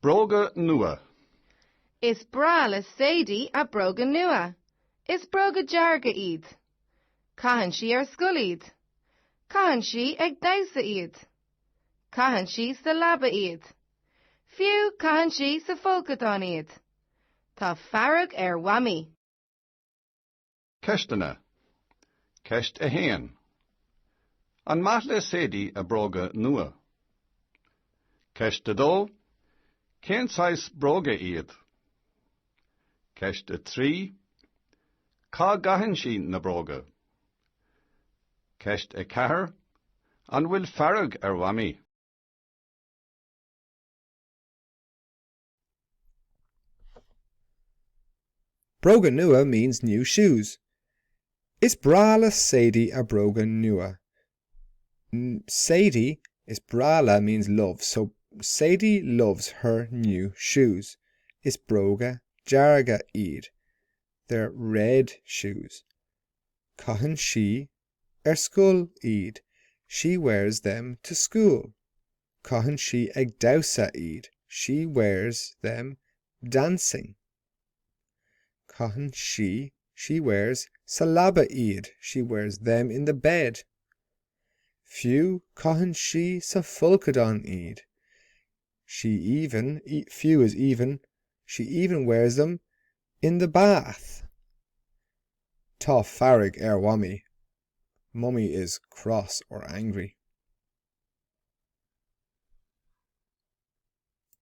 Bróga Nua. Is bra le Sadie a Bróga Nua. Is Bróga Jarga iad. Cahan si scoil iad. Cahan si ag dausa iad. Cahan si sa labba iad. Fiú cahan si sa fólcadán iad. Tá farag wami. Ceistena. Ceist a héan. An maith le Sadie a Bróga Nua. Ceist a dó. Cén sais bróga iad. Ceist a trí. Cá gahan si na bróga. Ceist a cahar. An bhfuil farag wami. Bróga Nua means new shoes. Is brala Sadie a Bróga Nua? Sadie is brala means love, so Sadie loves her new shoes. Is Bróga Jarga iad. They're red shoes. Cahan she scoil iad. She wears them to school. Cahan she ag dausa iad. She wears them dancing. Cahan she wears salaba iad. She wears them in the bed. Fiú cahan she sa fólcadán iad. Fiú is even, she even wears them in the bath. Tá farag wami. Mummy is cross or angry.